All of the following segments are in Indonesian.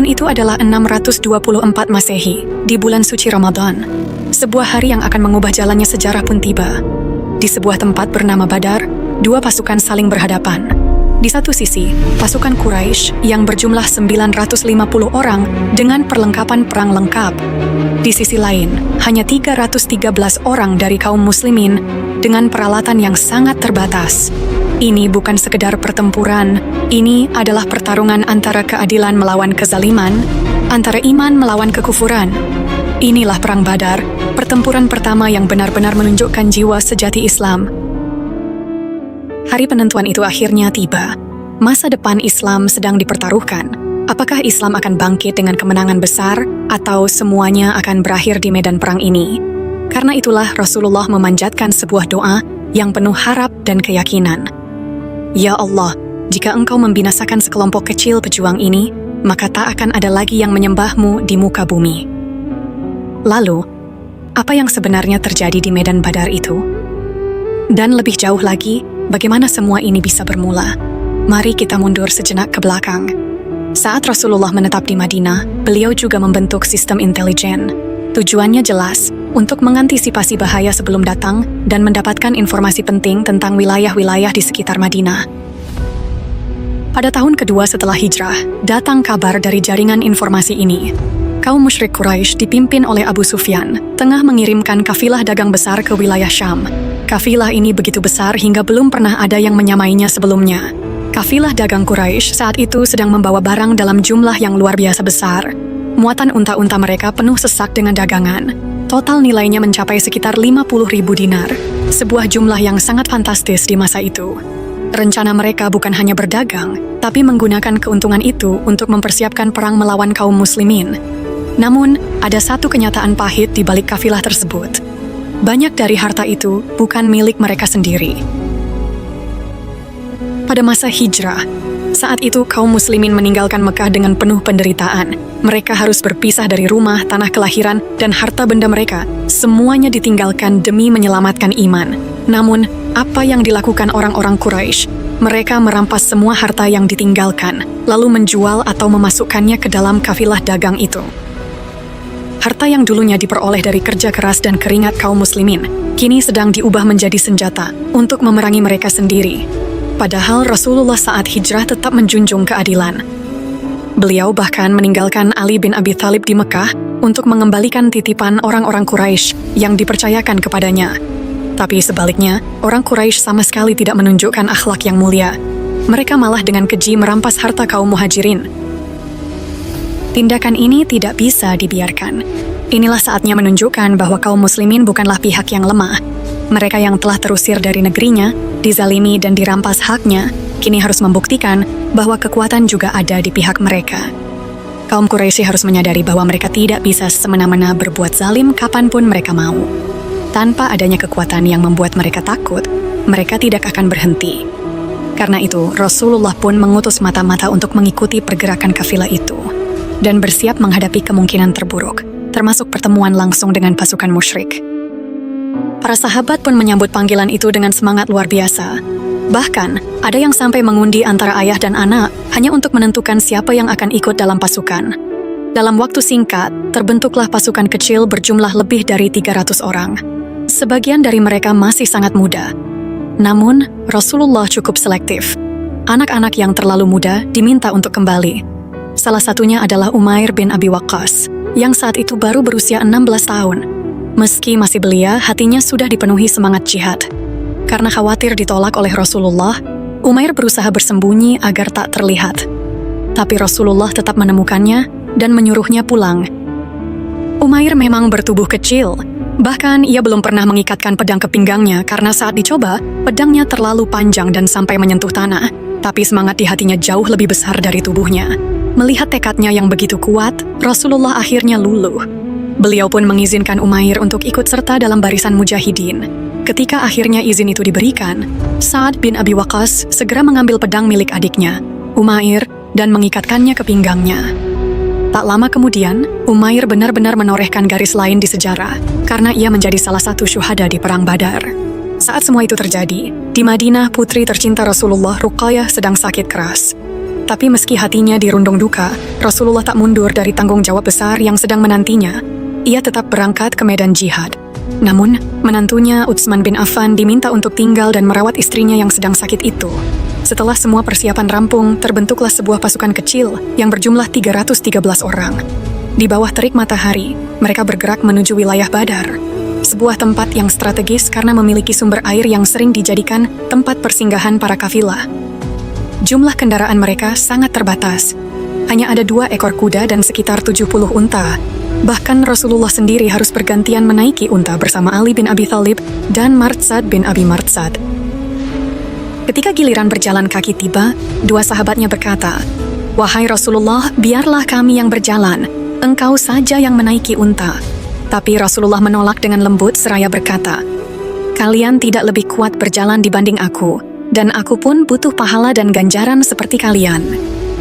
Tahun itu adalah 624 Masehi, di bulan suci Ramadan. Sebuah hari yang akan mengubah jalannya sejarah pun tiba. Di sebuah tempat bernama Badar, dua pasukan saling berhadapan. Di satu sisi, pasukan Quraisy yang berjumlah 950 orang dengan perlengkapan perang lengkap. Di sisi lain, hanya 313 orang dari kaum muslimin dengan peralatan yang sangat terbatas. Ini bukan sekedar pertempuran, ini adalah pertarungan antara keadilan melawan kezaliman, antara iman melawan kekufuran. Inilah Perang Badar, pertempuran pertama yang benar-benar menunjukkan jiwa sejati Islam. Hari penentuan itu akhirnya tiba. Masa depan Islam sedang dipertaruhkan. Apakah Islam akan bangkit dengan kemenangan besar, atau semuanya akan berakhir di medan perang ini? Karena itulah Rasulullah memanjatkan sebuah doa yang penuh harap dan keyakinan. Ya Allah, jika Engkau membinasakan sekelompok kecil pejuang ini, maka tak akan ada lagi yang menyembah-Mu di muka bumi. Lalu, apa yang sebenarnya terjadi di medan Badar itu? Dan lebih jauh lagi, bagaimana semua ini bisa bermula? Mari kita mundur sejenak ke belakang. Saat Rasulullah menetap di Madinah, beliau juga membentuk sistem intelijen. Tujuannya jelas, untuk mengantisipasi bahaya sebelum datang dan mendapatkan informasi penting tentang wilayah-wilayah di sekitar Madinah. Pada tahun kedua setelah hijrah, datang kabar dari jaringan informasi ini. Kaum musyrik Quraisy dipimpin oleh Abu Sufyan tengah mengirimkan kafilah dagang besar ke wilayah Syam. Kafilah ini begitu besar hingga belum pernah ada yang menyamainya sebelumnya. Kafilah dagang Quraisy saat itu sedang membawa barang dalam jumlah yang luar biasa besar. Muatan unta-unta mereka penuh sesak dengan dagangan. Total nilainya mencapai sekitar 50.000 dinar, sebuah jumlah yang sangat fantastis di masa itu. Rencana mereka bukan hanya berdagang, tapi menggunakan keuntungan itu untuk mempersiapkan perang melawan kaum muslimin. Namun, ada satu kenyataan pahit di balik kafilah tersebut. Banyak dari harta itu bukan milik mereka sendiri. Pada masa hijrah, saat itu kaum muslimin meninggalkan Mekah dengan penuh penderitaan. Mereka harus berpisah dari rumah, tanah kelahiran, dan harta benda mereka. Semuanya ditinggalkan demi menyelamatkan iman. Namun, apa yang dilakukan orang-orang Quraisy? Mereka merampas semua harta yang ditinggalkan, lalu menjual atau memasukkannya ke dalam kafilah dagang itu. Harta yang dulunya diperoleh dari kerja keras dan keringat kaum muslimin, kini sedang diubah menjadi senjata untuk memerangi mereka sendiri. Padahal Rasulullah saat hijrah tetap menjunjung keadilan. Beliau bahkan meninggalkan Ali bin Abi Thalib di Mekah untuk mengembalikan titipan orang-orang Quraisy yang dipercayakan kepadanya. Tapi sebaliknya, orang Quraisy sama sekali tidak menunjukkan akhlak yang mulia. Mereka malah dengan keji merampas harta kaum muhajirin. Tindakan ini tidak bisa dibiarkan. Inilah saatnya menunjukkan bahwa kaum muslimin bukanlah pihak yang lemah. Mereka yang telah terusir dari negerinya, dizalimi dan dirampas haknya, kini harus membuktikan bahwa kekuatan juga ada di pihak mereka. Kaum Quraisy harus menyadari bahwa mereka tidak bisa semena-mena berbuat zalim kapanpun mereka mau. Tanpa adanya kekuatan yang membuat mereka takut, mereka tidak akan berhenti. Karena itu, Rasulullah pun mengutus mata-mata untuk mengikuti pergerakan kafilah itu dan bersiap menghadapi kemungkinan terburuk, termasuk pertemuan langsung dengan pasukan musyrik. Para sahabat pun menyambut panggilan itu dengan semangat luar biasa. Bahkan, ada yang sampai mengundi antara ayah dan anak hanya untuk menentukan siapa yang akan ikut dalam pasukan. Dalam waktu singkat, terbentuklah pasukan kecil berjumlah lebih dari 300 orang. Sebagian dari mereka masih sangat muda. Namun, Rasulullah cukup selektif. Anak-anak yang terlalu muda diminta untuk kembali. Salah satunya adalah Umair bin Abi Waqqas, yang saat itu baru berusia 16 tahun. Meski masih belia, hatinya sudah dipenuhi semangat jihad. Karena khawatir ditolak oleh Rasulullah, Umair berusaha bersembunyi agar tak terlihat. Tapi Rasulullah tetap menemukannya dan menyuruhnya pulang. Umair memang bertubuh kecil. Bahkan ia belum pernah mengikatkan pedang ke pinggangnya karena saat dicoba, pedangnya terlalu panjang dan sampai menyentuh tanah. Tapi semangat di hatinya jauh lebih besar dari tubuhnya. Melihat tekadnya yang begitu kuat, Rasulullah akhirnya luluh. Beliau pun mengizinkan Umair untuk ikut serta dalam barisan mujahidin. Ketika akhirnya izin itu diberikan, Sa'ad bin Abi Waqqas segera mengambil pedang milik adiknya, Umair, dan mengikatkannya ke pinggangnya. Tak lama kemudian, Umair benar-benar menorehkan garis lain di sejarah karena ia menjadi salah satu syuhada di Perang Badar. Saat semua itu terjadi, di Madinah putri tercinta Rasulullah Ruqayyah sedang sakit keras. Tapi meski hatinya dirundung duka, Rasulullah tak mundur dari tanggung jawab besar yang sedang menantinya. Ia tetap berangkat ke medan jihad. Namun, menantunya Utsman bin Affan diminta untuk tinggal dan merawat istrinya yang sedang sakit itu. Setelah semua persiapan rampung, terbentuklah sebuah pasukan kecil yang berjumlah 313 orang. Di bawah terik matahari, mereka bergerak menuju wilayah Badar, sebuah tempat yang strategis karena memiliki sumber air yang sering dijadikan tempat persinggahan para kafilah. Jumlah kendaraan mereka sangat terbatas. Hanya ada 2 ekor kuda dan sekitar 70 unta. Bahkan Rasulullah sendiri harus bergantian menaiki unta bersama Ali bin Abi Thalib dan Martsad bin Abi Martsad. Ketika giliran berjalan kaki tiba, 2 sahabatnya berkata, "Wahai Rasulullah, biarlah kami yang berjalan, engkau saja yang menaiki unta." Tapi Rasulullah menolak dengan lembut seraya berkata, "Kalian tidak lebih kuat berjalan dibanding aku, dan aku pun butuh pahala dan ganjaran seperti kalian."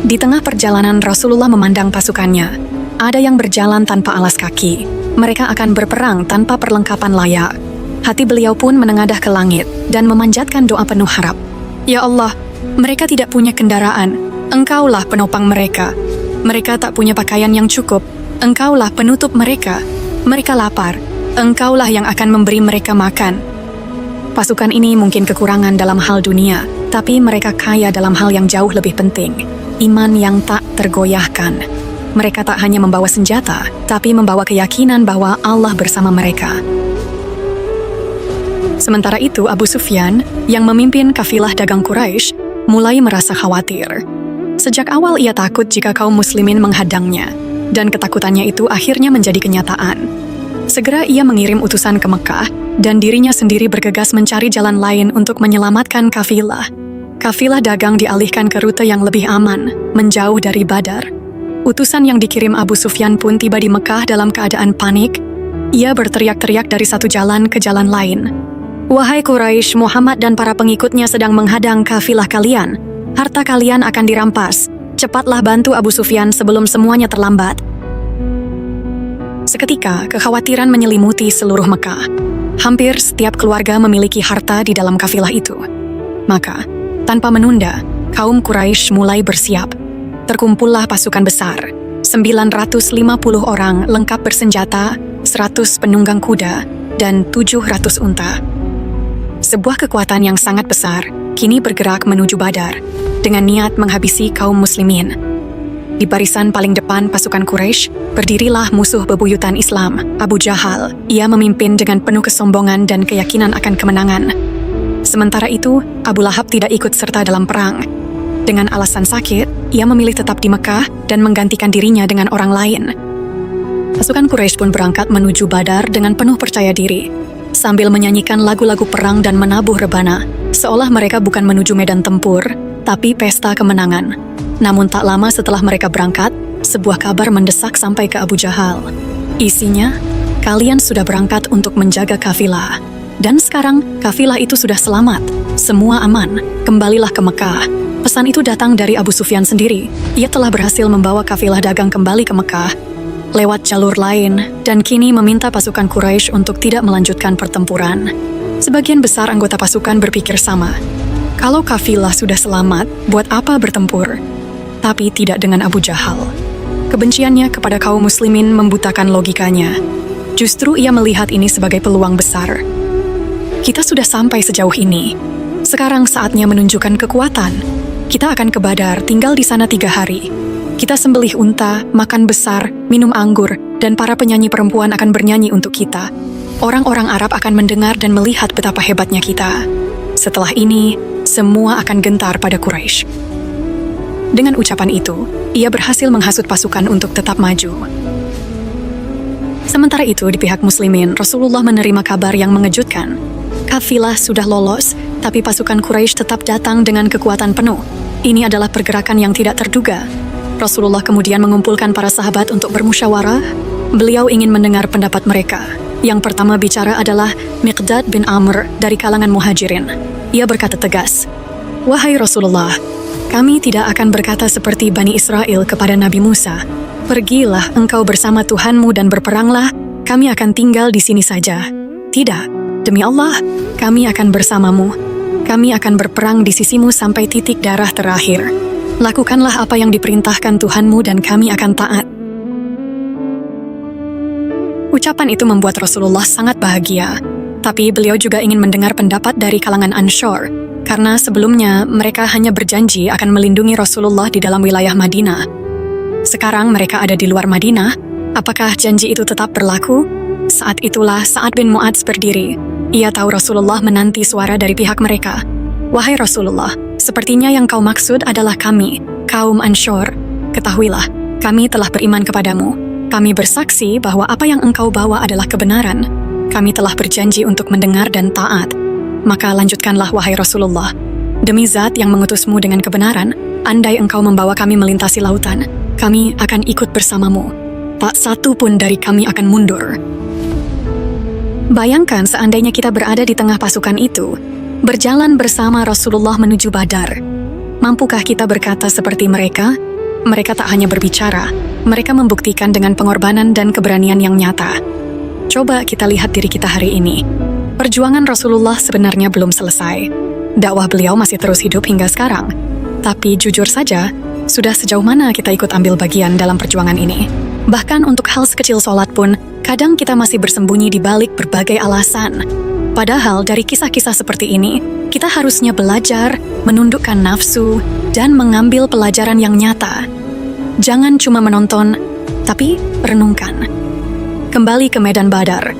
Di tengah perjalanan Rasulullah memandang pasukannya. Ada yang berjalan tanpa alas kaki. Mereka akan berperang tanpa perlengkapan layak. Hati beliau pun menengadah ke langit dan memanjatkan doa penuh harap. "Ya Allah, mereka tidak punya kendaraan. Engkaulah penopang mereka. Mereka tak punya pakaian yang cukup. Engkaulah penutup mereka. Mereka lapar. Engkaulah yang akan memberi mereka makan." Pasukan ini mungkin kekurangan dalam hal dunia, tapi mereka kaya dalam hal yang jauh lebih penting, iman yang tak tergoyahkan. Mereka tak hanya membawa senjata, tapi membawa keyakinan bahwa Allah bersama mereka. Sementara itu, Abu Sufyan, yang memimpin kafilah dagang Quraisy, mulai merasa khawatir. Sejak awal ia takut jika kaum muslimin menghadangnya, dan ketakutannya itu akhirnya menjadi kenyataan. Segera ia mengirim utusan ke Mekah, dan dirinya sendiri bergegas mencari jalan lain untuk menyelamatkan kafilah. Kafilah dagang dialihkan ke rute yang lebih aman, menjauh dari Badar. Utusan yang dikirim Abu Sufyan pun tiba di Mekah dalam keadaan panik. Ia berteriak-teriak dari satu jalan ke jalan lain. "Wahai Quraisy, Muhammad dan para pengikutnya sedang menghadang kafilah kalian. Harta kalian akan dirampas. Cepatlah bantu Abu Sufyan sebelum semuanya terlambat." Seketika, kekhawatiran menyelimuti seluruh Mekah. Hampir setiap keluarga memiliki harta di dalam kafilah itu. Maka, tanpa menunda, kaum Quraisy mulai bersiap. Terkumpullah pasukan besar, 950 orang lengkap bersenjata, 100 penunggang kuda, dan 700 unta. Sebuah kekuatan yang sangat besar kini bergerak menuju Badar dengan niat menghabisi kaum muslimin. Di barisan paling depan pasukan Quraisy berdirilah musuh bebuyutan Islam, Abu Jahal. Ia memimpin dengan penuh kesombongan dan keyakinan akan kemenangan. Sementara itu, Abu Lahab tidak ikut serta dalam perang. Dengan alasan sakit, ia memilih tetap di Mekah dan menggantikan dirinya dengan orang lain. Pasukan Quraisy pun berangkat menuju Badar dengan penuh percaya diri, sambil menyanyikan lagu-lagu perang dan menabuh rebana, seolah mereka bukan menuju medan tempur, tapi pesta kemenangan. Namun tak lama setelah mereka berangkat, sebuah kabar mendesak sampai ke Abu Jahal. Isinya, "Kalian sudah berangkat untuk menjaga kafilah. Dan sekarang, kafilah itu sudah selamat. Semua aman. Kembalilah ke Mekah." Pesan itu datang dari Abu Sufyan sendiri. Ia telah berhasil membawa kafilah dagang kembali ke Mekah lewat jalur lain, dan kini meminta pasukan Quraisy untuk tidak melanjutkan pertempuran. Sebagian besar anggota pasukan berpikir sama. Kalau kafilah sudah selamat, buat apa bertempur? Tapi tidak dengan Abu Jahal. Kebenciannya kepada kaum muslimin membutakan logikanya. Justru ia melihat ini sebagai peluang besar. "Kita sudah sampai sejauh ini. Sekarang saatnya menunjukkan kekuatan. Kita akan ke Badar, tinggal di sana 3 hari. Kita sembelih unta, makan besar, minum anggur, dan para penyanyi perempuan akan bernyanyi untuk kita. Orang-orang Arab akan mendengar dan melihat betapa hebatnya kita. Setelah ini, semua akan gentar pada Quraisy." Dengan ucapan itu, ia berhasil menghasut pasukan untuk tetap maju. Sementara itu, di pihak muslimin, Rasulullah menerima kabar yang mengejutkan. Kafilah sudah lolos, tapi pasukan Quraisy tetap datang dengan kekuatan penuh. Ini adalah pergerakan yang tidak terduga. Rasulullah kemudian mengumpulkan para sahabat untuk bermusyawarah. Beliau ingin mendengar pendapat mereka. Yang pertama bicara adalah Miqdad bin Amr dari kalangan Muhajirin. Ia berkata tegas, "Wahai Rasulullah, kami tidak akan berkata seperti Bani Israel kepada Nabi Musa, 'Pergilah engkau bersama Tuhanmu dan berperanglah, kami akan tinggal di sini saja.' Tidak, demi Allah, kami akan bersamamu. Kami akan berperang di sisimu sampai titik darah terakhir. Lakukanlah apa yang diperintahkan Tuhanmu dan kami akan taat. Ucapan itu membuat Rasulullah sangat bahagia, tapi beliau juga ingin mendengar pendapat dari kalangan Ansor, karena sebelumnya mereka hanya berjanji akan melindungi Rasulullah di dalam wilayah Madinah. Sekarang mereka ada di luar Madinah, apakah janji itu tetap berlaku? Saat itulah Sa'ad bin Mu'adz berdiri. Ia tahu Rasulullah menanti suara dari pihak mereka. Wahai Rasulullah, sepertinya yang kau maksud adalah kami, kaum Ansor. Ketahuilah, kami telah beriman kepadamu. Kami bersaksi bahwa apa yang engkau bawa adalah kebenaran. Kami telah berjanji untuk mendengar dan taat. Maka lanjutkanlah wahai Rasulullah. Demi Zat yang mengutusmu dengan kebenaran, andai engkau membawa kami melintasi lautan, kami akan ikut bersamamu. Tak satu pun dari kami akan mundur. Bayangkan seandainya kita berada di tengah pasukan itu, berjalan bersama Rasulullah menuju Badar. Mampukah kita berkata seperti mereka? Mereka tak hanya berbicara, mereka membuktikan dengan pengorbanan dan keberanian yang nyata. Coba kita lihat diri kita hari ini. Perjuangan Rasulullah sebenarnya belum selesai. Dakwah beliau masih terus hidup hingga sekarang. Tapi jujur saja, sudah sejauh mana kita ikut ambil bagian dalam perjuangan ini? Bahkan untuk hal sekecil sholat pun, kadang kita masih bersembunyi di balik berbagai alasan. Padahal dari kisah-kisah seperti ini, kita harusnya belajar, menundukkan nafsu, dan mengambil pelajaran yang nyata. Jangan cuma menonton, tapi renungkan. Kembali ke medan Badar.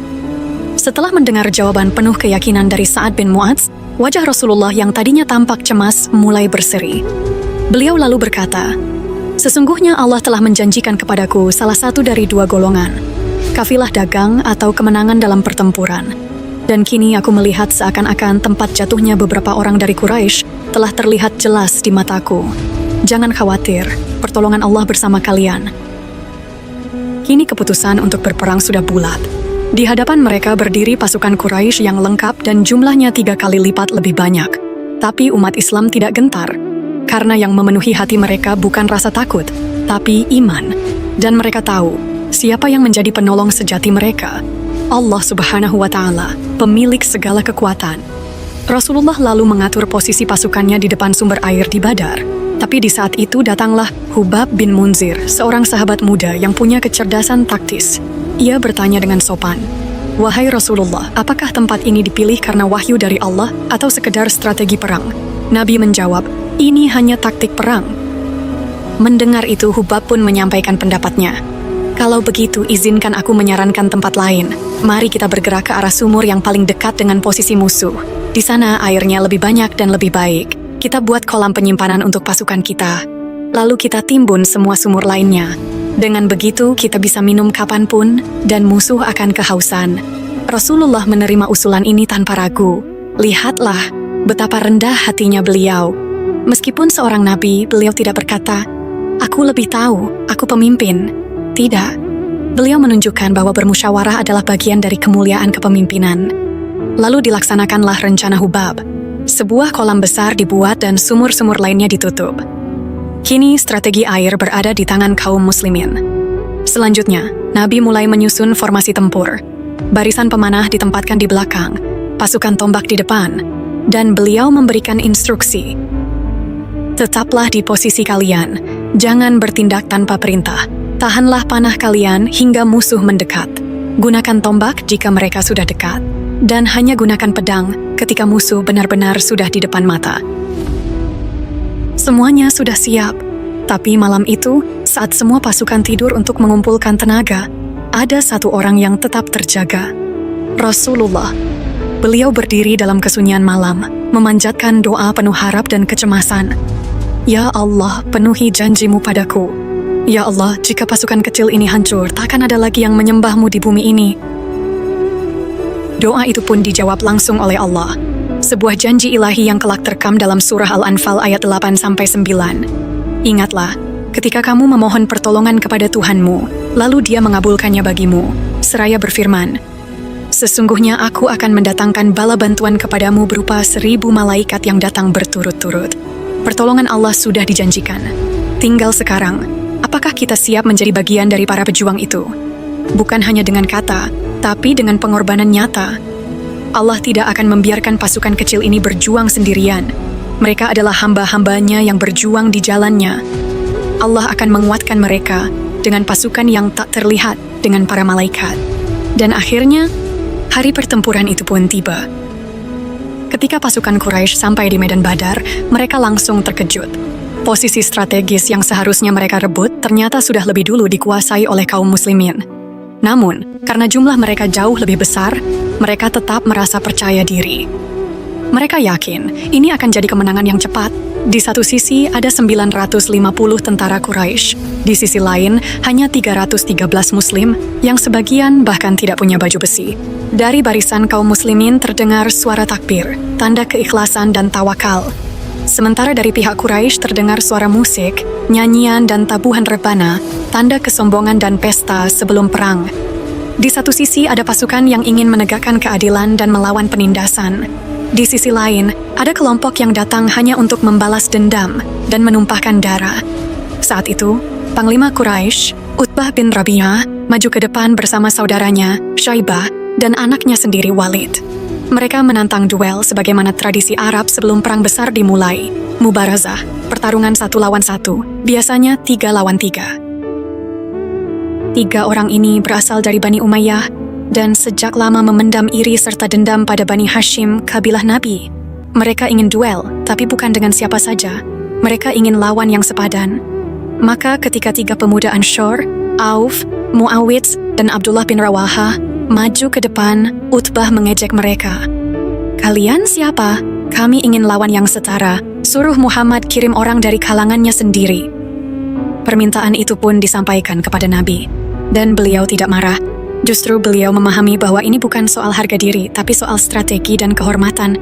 Setelah mendengar jawaban penuh keyakinan dari Sa'ad bin Mu'adz, wajah Rasulullah yang tadinya tampak cemas mulai berseri. Beliau lalu berkata, "Sesungguhnya Allah telah menjanjikan kepadaku salah satu dari dua golongan, kafilah dagang atau kemenangan dalam pertempuran. Dan kini aku melihat seakan-akan tempat jatuhnya beberapa orang dari Quraisy telah terlihat jelas di mataku. Jangan khawatir, pertolongan Allah bersama kalian." Kini keputusan untuk berperang sudah bulat. Di hadapan mereka berdiri pasukan Quraisy yang lengkap dan jumlahnya 3 kali lipat lebih banyak. Tapi umat Islam tidak gentar, karena yang memenuhi hati mereka bukan rasa takut, tapi iman. Dan mereka tahu siapa yang menjadi penolong sejati mereka. Allah Subhanahu wa Ta'ala, pemilik segala kekuatan. Rasulullah lalu mengatur posisi pasukannya di depan sumber air di Badar. Tapi di saat itu datanglah Hubab bin Munzir, seorang sahabat muda yang punya kecerdasan taktis. Ia bertanya dengan sopan, "Wahai Rasulullah, apakah tempat ini dipilih karena wahyu dari Allah atau sekedar strategi perang?" Nabi menjawab, "Ini hanya taktik perang." Mendengar itu, Hubab pun menyampaikan pendapatnya. "Kalau begitu, izinkan aku menyarankan tempat lain. Mari kita bergerak ke arah sumur yang paling dekat dengan posisi musuh. Di sana airnya lebih banyak dan lebih baik. Kita buat kolam penyimpanan untuk pasukan kita. Lalu kita timbun semua sumur lainnya. Dengan begitu, kita bisa minum kapanpun dan musuh akan kehausan." Rasulullah menerima usulan ini tanpa ragu. Lihatlah betapa rendah hatinya beliau. Meskipun seorang nabi, beliau tidak berkata, "Aku lebih tahu, aku pemimpin." Tidak. Beliau menunjukkan bahwa bermusyawarah adalah bagian dari kemuliaan kepemimpinan. Lalu dilaksanakanlah rencana Hubab. Sebuah kolam besar dibuat dan sumur-sumur lainnya ditutup. Kini strategi air berada di tangan kaum muslimin. Selanjutnya, Nabi mulai menyusun formasi tempur. Barisan pemanah ditempatkan di belakang, pasukan tombak di depan, dan beliau memberikan instruksi. "Tetaplah di posisi kalian, jangan bertindak tanpa perintah. Tahanlah panah kalian hingga musuh mendekat. Gunakan tombak jika mereka sudah dekat, dan hanya gunakan pedang ketika musuh benar-benar sudah di depan mata." Semuanya sudah siap, tapi malam itu, saat semua pasukan tidur untuk mengumpulkan tenaga, ada satu orang yang tetap terjaga. Rasulullah. Beliau berdiri dalam kesunyian malam, memanjatkan doa penuh harap dan kecemasan. "Ya Allah, penuhi janjimu padaku. Ya Allah, jika pasukan kecil ini hancur, takkan ada lagi yang menyembahmu di bumi ini." Doa itu pun dijawab langsung oleh Allah. Sebuah janji ilahi yang kelak terekam dalam surah Al-Anfal ayat 8-9. "Ingatlah, ketika kamu memohon pertolongan kepada Tuhanmu, lalu Dia mengabulkannya bagimu, seraya berfirman, sesungguhnya aku akan mendatangkan bala bantuan kepadamu berupa 1000 malaikat yang datang berturut-turut." Pertolongan Allah sudah dijanjikan. Tinggal sekarang, apakah kita siap menjadi bagian dari para pejuang itu? Bukan hanya dengan kata, tapi dengan pengorbanan nyata. Allah tidak akan membiarkan pasukan kecil ini berjuang sendirian. Mereka adalah hamba-hambanya yang berjuang di jalannya. Allah akan menguatkan mereka dengan pasukan yang tak terlihat dengan para malaikat. Dan akhirnya, hari pertempuran itu pun tiba. Ketika pasukan Quraisy sampai di medan Badar, mereka langsung terkejut. Posisi strategis yang seharusnya mereka rebut ternyata sudah lebih dulu dikuasai oleh kaum muslimin. Namun, karena jumlah mereka jauh lebih besar, mereka tetap merasa percaya diri. Mereka yakin ini akan jadi kemenangan yang cepat. Di satu sisi ada 950 tentara Quraisy, di sisi lain hanya 313 muslim yang sebagian bahkan tidak punya baju besi. Dari barisan kaum muslimin terdengar suara takbir, tanda keikhlasan dan tawakal. Sementara dari pihak Quraisy terdengar suara musik, nyanyian dan tabuhan rebana, tanda kesombongan dan pesta sebelum perang. Di satu sisi ada pasukan yang ingin menegakkan keadilan dan melawan penindasan. Di sisi lain, ada kelompok yang datang hanya untuk membalas dendam dan menumpahkan darah. Saat itu, Panglima Quraisy, Utbah bin Rabi'ah, maju ke depan bersama saudaranya, Syaibah, dan anaknya sendiri Walid. Mereka menantang duel sebagaimana tradisi Arab sebelum perang besar dimulai. Mubarazah, pertarungan 1 lawan 1, biasanya 3 lawan 3. 3 orang ini berasal dari Bani Umayyah, dan sejak lama memendam iri serta dendam pada Bani Hashim, kabilah Nabi. Mereka ingin duel, tapi bukan dengan siapa saja. Mereka ingin lawan yang sepadan. Maka ketika 3 pemuda Anshor, Auf, Muawidz, dan Abdullah bin Rawaha maju ke depan, Utbah mengejek mereka. "Kalian siapa? Kami ingin lawan yang setara. Suruh Muhammad kirim orang dari kalangannya sendiri." Permintaan itu pun disampaikan kepada Nabi, dan beliau tidak marah. Justru beliau memahami bahwa ini bukan soal harga diri, tapi soal strategi dan kehormatan.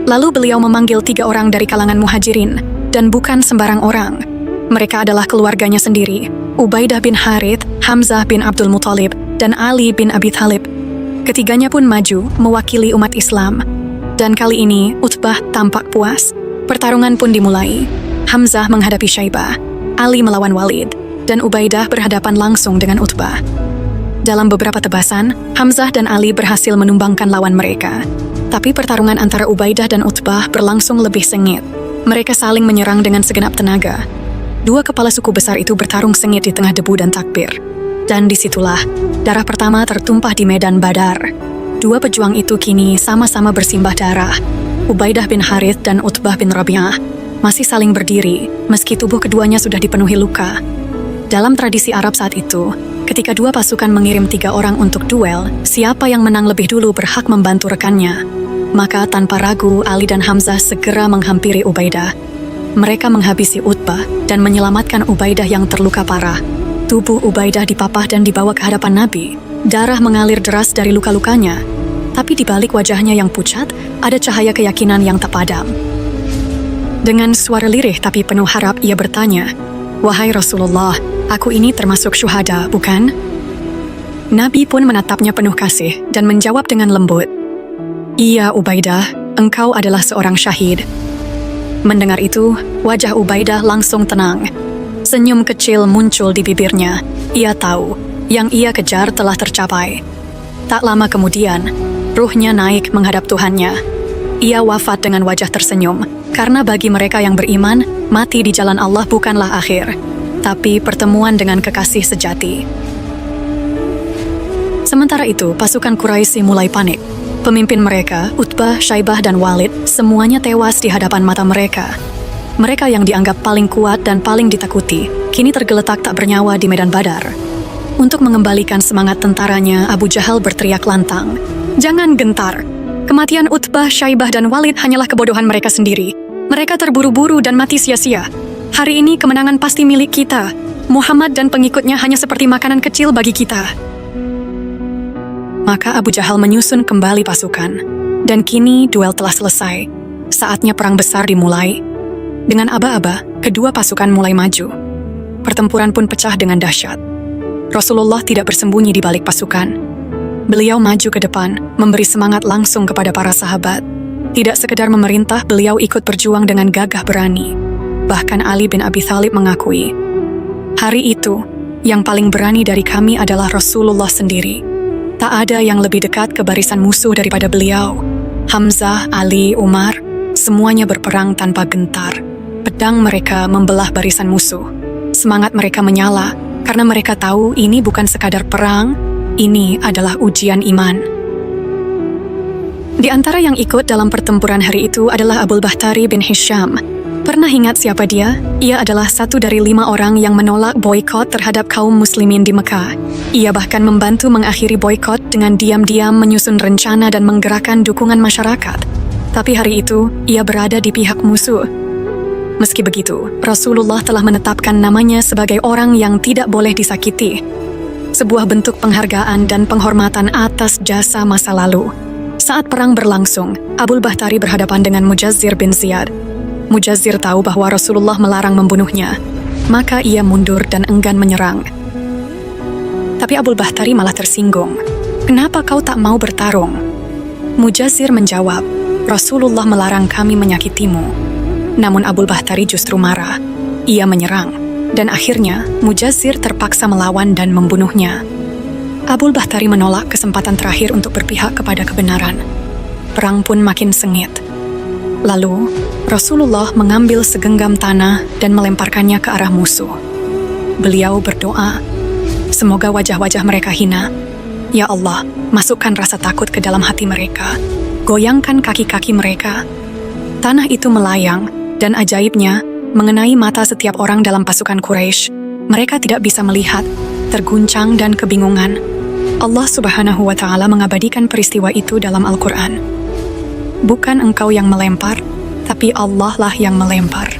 Lalu beliau memanggil 3 orang dari kalangan muhajirin, dan bukan sembarang orang. Mereka adalah keluarganya sendiri, Ubaidah bin Harith, Hamzah bin Abdul Muthalib, dan Ali bin Abi Thalib. Ketiganya pun maju, mewakili umat Islam. Dan kali ini, Utbah tampak puas. Pertarungan pun dimulai. Hamzah menghadapi Syaibah, Ali melawan Walid, dan Ubaidah berhadapan langsung dengan Utbah. Dalam beberapa tebasan, Hamzah dan Ali berhasil menumbangkan lawan mereka. Tapi pertarungan antara Ubaidah dan Utbah berlangsung lebih sengit. Mereka saling menyerang dengan segenap tenaga. 2 kepala suku besar itu bertarung sengit di tengah debu dan takbir. Dan disitulah, darah pertama tertumpah di medan Badar. 2 pejuang itu kini sama-sama bersimbah darah. Ubaidah bin Harith dan Utbah bin Rabi'ah masih saling berdiri, meski tubuh keduanya sudah dipenuhi luka. Dalam tradisi Arab saat itu, ketika 2 pasukan mengirim 3 orang untuk duel, siapa yang menang lebih dulu berhak membantu rekannya. Maka tanpa ragu, Ali dan Hamzah segera menghampiri Ubaidah. Mereka menghabisi Utbah dan menyelamatkan Ubaidah yang terluka parah. Tubuh Ubaidah dipapah dan dibawa ke hadapan Nabi. Darah mengalir deras dari luka-lukanya. Tapi di balik wajahnya yang pucat, ada cahaya keyakinan yang tak padam. Dengan suara lirih tapi penuh harap, ia bertanya, "Wahai Rasulullah, aku ini termasuk syuhada, bukan?" Nabi pun menatapnya penuh kasih dan menjawab dengan lembut, "Iya Ubaidah, engkau adalah seorang syahid." Mendengar itu, wajah Ubaidah langsung tenang. Senyum kecil muncul di bibirnya. Ia tahu, yang ia kejar telah tercapai. Tak lama kemudian, ruhnya naik menghadap Tuhannya. Ia wafat dengan wajah tersenyum, karena bagi mereka yang beriman, mati di jalan Allah bukanlah akhir, tapi pertemuan dengan kekasih sejati. Sementara itu, pasukan Quraisy mulai panik. Pemimpin mereka, Utbah, Syaibah, dan Walid, semuanya tewas di hadapan mata mereka. Mereka yang dianggap paling kuat dan paling ditakuti, kini tergeletak tak bernyawa di medan Badar. Untuk mengembalikan semangat tentaranya, Abu Jahal berteriak lantang, "Jangan gentar! Kematian Utbah, Syaibah, dan Walid hanyalah kebodohan mereka sendiri. Mereka terburu-buru dan mati sia-sia. Hari ini kemenangan pasti milik kita. Muhammad dan pengikutnya hanya seperti makanan kecil bagi kita." Maka Abu Jahal menyusun kembali pasukan. Dan kini duel telah selesai. Saatnya perang besar dimulai. Dengan aba-aba, kedua pasukan mulai maju. Pertempuran pun pecah dengan dahsyat. Rasulullah tidak bersembunyi di balik pasukan. Beliau maju ke depan, memberi semangat langsung kepada para sahabat. Tidak sekedar memerintah, beliau ikut berjuang dengan gagah berani. Bahkan Ali bin Abi Thalib mengakui, "Hari itu, yang paling berani dari kami adalah Rasulullah sendiri. Tak ada yang lebih dekat ke barisan musuh daripada beliau." Hamzah, Ali, Umar, Semuanya berperang tanpa gentar. Pedang mereka membelah barisan musuh. Semangat mereka menyala karena mereka tahu ini bukan sekadar perang, ini adalah ujian iman. Di antara yang ikut dalam pertempuran hari itu adalah Abul Bahtari bin Hisham. Pernah ingat siapa dia? Ia adalah satu dari 5 orang yang menolak boikot terhadap kaum muslimin di Mekah. Ia bahkan membantu mengakhiri boikot dengan diam-diam menyusun rencana dan menggerakkan dukungan masyarakat. Tapi hari itu, ia berada di pihak musuh. Meski begitu, Rasulullah telah menetapkan namanya sebagai orang yang tidak boleh disakiti. Sebuah bentuk penghargaan dan penghormatan atas jasa masa lalu. Saat perang berlangsung, Abul Bahtari berhadapan dengan Mujazzir bin Ziyad. Mujazzir tahu bahwa Rasulullah melarang membunuhnya, maka ia mundur dan enggan menyerang. Tapi Abul Bahtari malah tersinggung. "Kenapa kau tak mau bertarung?" Mujazzir menjawab, "Rasulullah melarang kami menyakitimu." Namun Abul Bahtari justru marah. Ia menyerang, dan akhirnya Mujazzir terpaksa melawan dan membunuhnya. Abul Bahtari menolak kesempatan terakhir untuk berpihak kepada kebenaran. Perang pun makin sengit. Lalu, Rasulullah mengambil segenggam tanah dan melemparkannya ke arah musuh. Beliau berdoa, "Semoga wajah-wajah mereka hina. Ya Allah, masukkan rasa takut ke dalam hati mereka. Goyangkan kaki-kaki mereka." Tanah itu melayang, dan ajaibnya, mengenai mata setiap orang dalam pasukan Quraisy. Mereka tidak bisa melihat, terguncang dan kebingungan. Allah Subhanahu wa Ta'ala mengabadikan peristiwa itu dalam Al-Quran. "Bukan engkau yang melempar, tapi Allah lah yang melempar."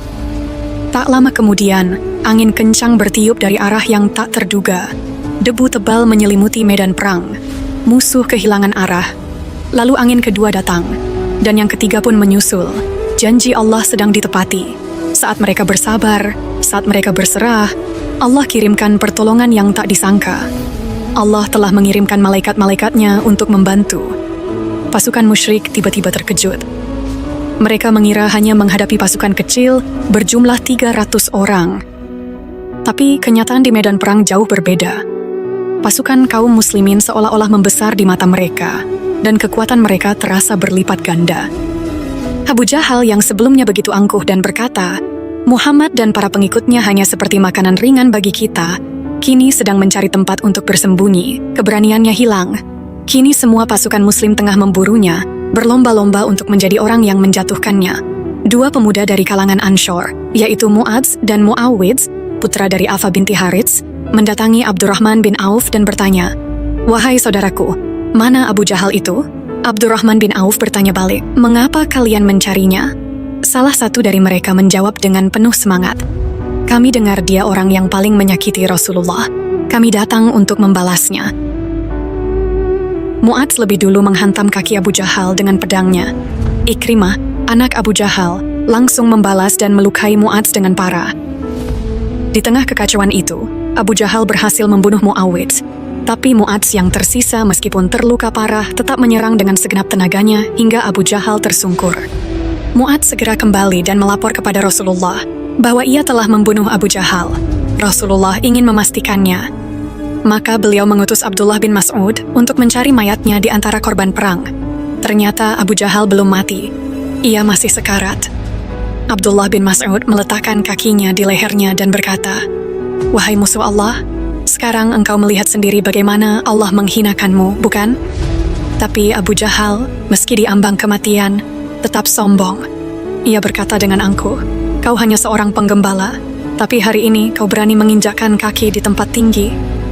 Tak lama kemudian, angin kencang bertiup dari arah yang tak terduga. Debu tebal menyelimuti medan perang. Musuh kehilangan arah. Lalu angin kedua datang, dan yang ketiga pun menyusul. Janji Allah sedang ditepati. Saat mereka bersabar, saat mereka berserah, Allah kirimkan pertolongan yang tak disangka. Allah telah mengirimkan malaikat-malaikatnya untuk membantu. Pasukan musyrik tiba-tiba terkejut. Mereka mengira hanya menghadapi pasukan kecil berjumlah 300 orang. Tapi kenyataan di medan perang jauh berbeda. Pasukan kaum muslimin seolah-olah membesar di mata mereka, dan kekuatan mereka terasa berlipat ganda. Abu Jahal yang sebelumnya begitu angkuh dan berkata, "Muhammad dan para pengikutnya hanya seperti makanan ringan bagi kita," kini sedang mencari tempat untuk bersembunyi. Keberaniannya hilang. Kini semua pasukan muslim tengah memburunya, berlomba-lomba untuk menjadi orang yang menjatuhkannya. 2 pemuda dari kalangan Anshor, yaitu Mu'adz dan Mu'awidz, putra dari Afa binti Harits, mendatangi Abdurrahman bin Auf dan bertanya, "Wahai saudaraku, mana Abu Jahal itu?" Abdurrahman bin Auf bertanya balik, "Mengapa kalian mencarinya?" Salah satu dari mereka menjawab dengan penuh semangat, "Kami dengar dia orang yang paling menyakiti Rasulullah. Kami datang untuk membalasnya." Mu'adz lebih dulu menghantam kaki Abu Jahal dengan pedangnya. Ikrimah, anak Abu Jahal, langsung membalas dan melukai Mu'adz dengan parah. Di tengah kekacauan itu, Abu Jahal berhasil membunuh Mu'awidz. Tapi Mu'adz yang tersisa meskipun terluka parah tetap menyerang dengan segenap tenaganya hingga Abu Jahal tersungkur. Mu'adz segera kembali dan melapor kepada Rasulullah bahwa ia telah membunuh Abu Jahal. Rasulullah ingin memastikannya. Maka beliau mengutus Abdullah bin Mas'ud untuk mencari mayatnya di antara korban perang. Ternyata Abu Jahal belum mati. Ia masih sekarat. Abdullah bin Mas'ud meletakkan kakinya di lehernya dan berkata, "Wahai musuh Allah, sekarang engkau melihat sendiri bagaimana Allah menghinakanmu, bukan?" Tapi Abu Jahal, meski diambang kematian, tetap sombong. Ia berkata dengan angkuh, "Kau hanya seorang penggembala, tapi hari ini kau berani menginjakkan kaki di tempat tinggi.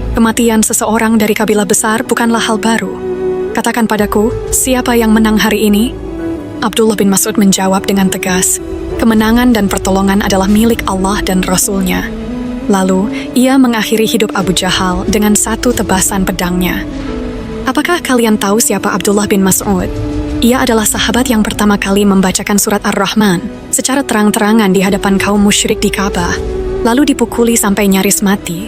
Kematian seseorang dari kabilah besar bukanlah hal baru. Katakan padaku, siapa yang menang hari ini?" Abdullah bin Mas'ud menjawab dengan tegas, "Kemenangan dan pertolongan adalah milik Allah dan Rasul-Nya." Lalu, ia mengakhiri hidup Abu Jahal dengan satu tebasan pedangnya. Apakah kalian tahu siapa Abdullah bin Mas'ud? Ia adalah sahabat yang pertama kali membacakan surat Ar-Rahman secara terang-terangan di hadapan kaum musyrik di Ka'bah, lalu dipukuli sampai nyaris mati.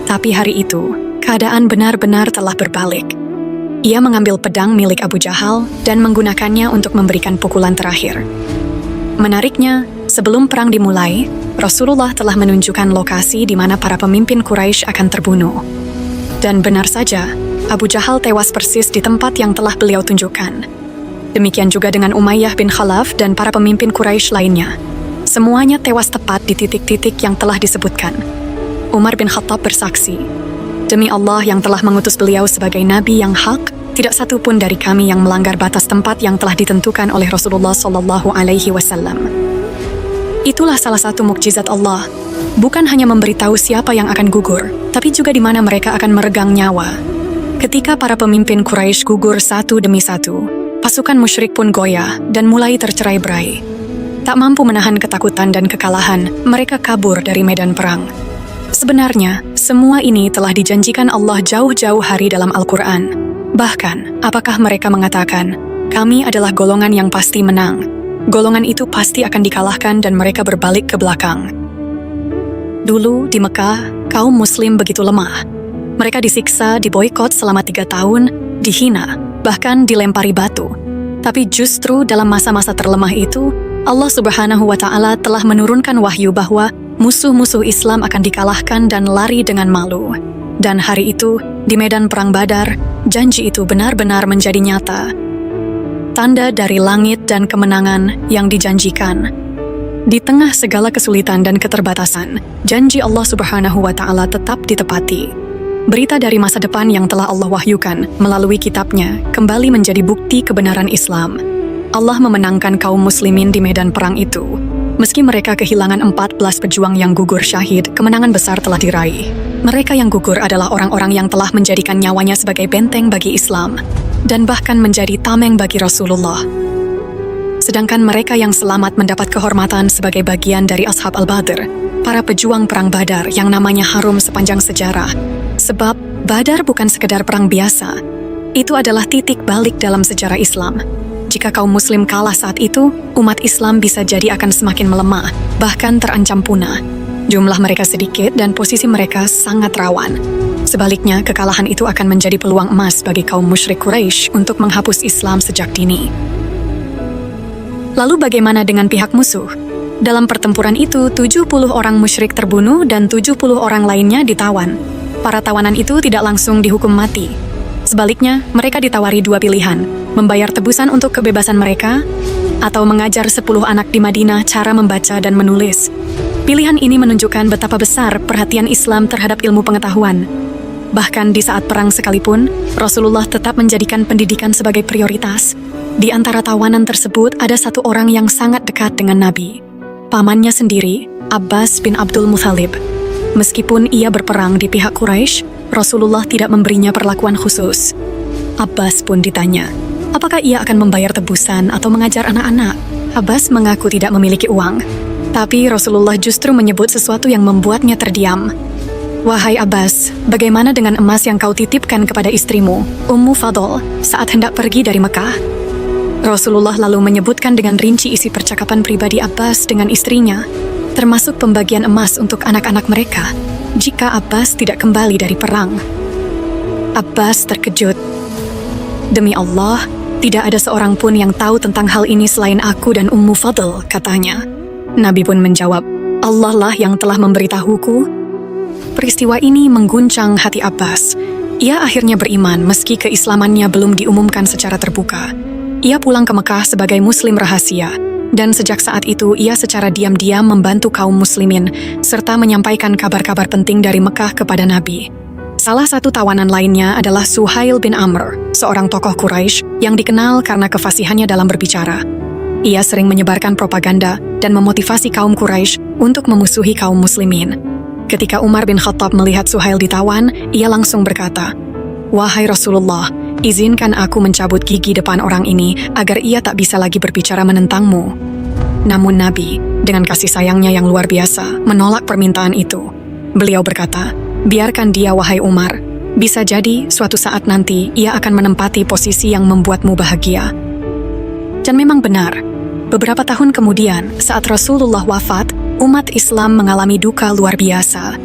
Tapi hari itu, keadaan benar-benar telah berbalik. Ia mengambil pedang milik Abu Jahal dan menggunakannya untuk memberikan pukulan terakhir. Menariknya, sebelum perang dimulai, Rasulullah telah menunjukkan lokasi di mana para pemimpin Quraisy akan terbunuh. Dan benar saja, Abu Jahal tewas persis di tempat yang telah beliau tunjukkan. Demikian juga dengan Umayyah bin Khalaf dan para pemimpin Quraisy lainnya. Semuanya tewas tepat di titik-titik yang telah disebutkan. Umar bin Khattab bersaksi, "Demi Allah yang telah mengutus beliau sebagai nabi yang hak, tidak satu pun dari kami yang melanggar batas tempat yang telah ditentukan oleh Rasulullah SAW." Itulah salah satu mukjizat Allah, bukan hanya memberitahu siapa yang akan gugur, tapi juga di mana mereka akan meregang nyawa. Ketika para pemimpin Quraisy gugur satu demi satu, pasukan musyrik pun goyah dan mulai tercerai-berai. Tak mampu menahan ketakutan dan kekalahan, mereka kabur dari medan perang. Sebenarnya, semua ini telah dijanjikan Allah jauh-jauh hari dalam Al-Quran. Bahkan, apakah mereka mengatakan, "Kami adalah golongan yang pasti menang. Golongan itu pasti akan dikalahkan," dan mereka berbalik ke belakang. Dulu, di Mekah, kaum muslim begitu lemah. Mereka disiksa, diboikot selama 3 tahun, dihina, bahkan dilempari batu. Tapi justru dalam masa-masa terlemah itu, Allah Subhanahu wa Ta'ala telah menurunkan wahyu bahwa musuh-musuh Islam akan dikalahkan dan lari dengan malu. Dan hari itu, di medan perang Badar, janji itu benar-benar menjadi nyata. Tanda dari langit dan kemenangan yang dijanjikan. Di tengah segala kesulitan dan keterbatasan, janji Allah Subhanahu wa Ta'ala tetap ditepati. Berita dari masa depan yang telah Allah wahyukan melalui kitabnya kembali menjadi bukti kebenaran Islam. Allah memenangkan kaum muslimin di medan perang itu. Meski mereka kehilangan 14 pejuang yang gugur syahid, kemenangan besar telah diraih. Mereka yang gugur adalah orang-orang yang telah menjadikan nyawanya sebagai benteng bagi Islam, dan bahkan menjadi tameng bagi Rasulullah. Sedangkan mereka yang selamat mendapat kehormatan sebagai bagian dari Ashab al-Badr, para pejuang perang Badar yang namanya harum sepanjang sejarah. Sebab Badar bukan sekedar perang biasa, itu adalah titik balik dalam sejarah Islam. Jika kaum muslim kalah saat itu, umat Islam bisa jadi akan semakin melemah, bahkan terancam punah. Jumlah mereka sedikit dan posisi mereka sangat rawan. Sebaliknya, kekalahan itu akan menjadi peluang emas bagi kaum musyrik Quraisy untuk menghapus Islam sejak dini. Lalu bagaimana dengan pihak musuh? Dalam pertempuran itu, 70 orang musyrik terbunuh dan 70 orang lainnya ditawan. Para tawanan itu tidak langsung dihukum mati. Sebaliknya, mereka ditawari 2 pilihan, membayar tebusan untuk kebebasan mereka, atau mengajar 10 anak di Madinah cara membaca dan menulis. Pilihan ini menunjukkan betapa besar perhatian Islam terhadap ilmu pengetahuan. Bahkan di saat perang sekalipun, Rasulullah tetap menjadikan pendidikan sebagai prioritas. Di antara tawanan tersebut ada satu orang yang sangat dekat dengan Nabi. Pamannya sendiri, Abbas bin Abdul Muthalib. Meskipun ia berperang di pihak Quraisy, Rasulullah tidak memberinya perlakuan khusus. Abbas pun ditanya, apakah ia akan membayar tebusan atau mengajar anak-anak? Abbas mengaku tidak memiliki uang. Tapi Rasulullah justru menyebut sesuatu yang membuatnya terdiam. "Wahai Abbas, bagaimana dengan emas yang kau titipkan kepada istrimu, Ummu Fadl, saat hendak pergi dari Mekah?" Rasulullah lalu menyebutkan dengan rinci isi percakapan pribadi Abbas dengan istrinya, termasuk pembagian emas untuk anak-anak mereka, jika Abbas tidak kembali dari perang. Abbas terkejut. "Demi Allah, tidak ada seorang pun yang tahu tentang hal ini selain aku dan Ummu Fadl," katanya. Nabi pun menjawab, "Allah lah yang telah memberitahuku." Peristiwa ini mengguncang hati Abbas. Ia akhirnya beriman meski keislamannya belum diumumkan secara terbuka. Ia pulang ke Mekah sebagai muslim rahasia, dan sejak saat itu ia secara diam-diam membantu kaum muslimin serta menyampaikan kabar-kabar penting dari Mekah kepada Nabi. Salah satu tawanan lainnya adalah Suhail bin Amr, seorang tokoh Quraisy yang dikenal karena kefasihannya dalam berbicara. Ia sering menyebarkan propaganda dan memotivasi kaum Quraisy untuk memusuhi kaum muslimin. Ketika Umar bin Khattab melihat Suhail ditawan, ia langsung berkata, "Wahai Rasulullah, izinkan aku mencabut gigi depan orang ini agar ia tak bisa lagi berbicara menentangmu." Namun Nabi, dengan kasih sayangnya yang luar biasa, menolak permintaan itu. Beliau berkata, "Biarkan dia, wahai Umar. Bisa jadi suatu saat nanti ia akan menempati posisi yang membuatmu bahagia." Dan memang benar, beberapa tahun kemudian saat Rasulullah wafat, umat Islam mengalami duka luar biasa.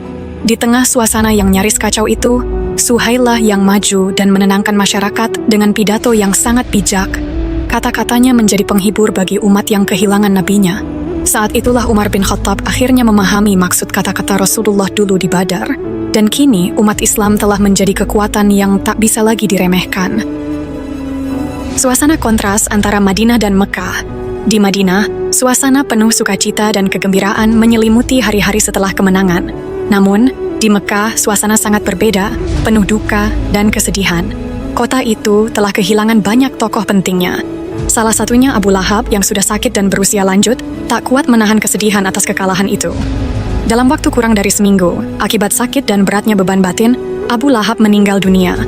Di tengah suasana yang nyaris kacau itu, Suhailah yang maju dan menenangkan masyarakat dengan pidato yang sangat bijak. Kata-katanya menjadi penghibur bagi umat yang kehilangan nabinya. Saat itulah Umar bin Khattab akhirnya memahami maksud kata-kata Rasulullah dulu di Badar. Dan kini umat Islam telah menjadi kekuatan yang tak bisa lagi diremehkan. Suasana kontras antara Madinah dan Mekah. Di Madinah, suasana penuh sukacita dan kegembiraan menyelimuti hari-hari setelah kemenangan. Namun, di Mekah, suasana sangat berbeda, penuh duka dan kesedihan. Kota itu telah kehilangan banyak tokoh pentingnya. Salah satunya Abu Lahab yang sudah sakit dan berusia lanjut, tak kuat menahan kesedihan atas kekalahan itu. Dalam waktu kurang dari seminggu, akibat sakit dan beratnya beban batin, Abu Lahab meninggal dunia.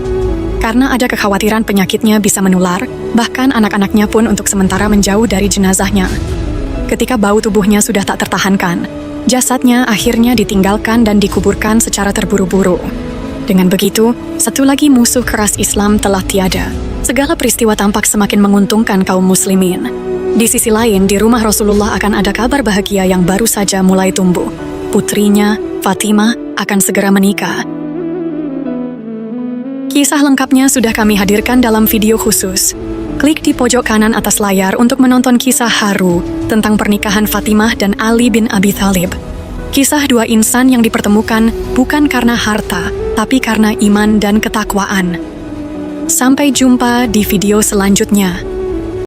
Karena ada kekhawatiran penyakitnya bisa menular, bahkan anak-anaknya pun untuk sementara menjauh dari jenazahnya. Ketika bau tubuhnya sudah tak tertahankan, jasadnya akhirnya ditinggalkan dan dikuburkan secara terburu-buru. Dengan begitu, satu lagi musuh keras Islam telah tiada. Segala peristiwa tampak semakin menguntungkan kaum muslimin. Di sisi lain, di rumah Rasulullah akan ada kabar bahagia yang baru saja mulai tumbuh. Putrinya, Fatimah, akan segera menikah. Kisah lengkapnya sudah kami hadirkan dalam video khusus. Klik di pojok kanan atas layar untuk menonton kisah haru tentang pernikahan Fatimah dan Ali bin Abi Thalib. Kisah dua insan yang dipertemukan bukan karena harta, tapi karena iman dan ketakwaan. Sampai jumpa di video selanjutnya.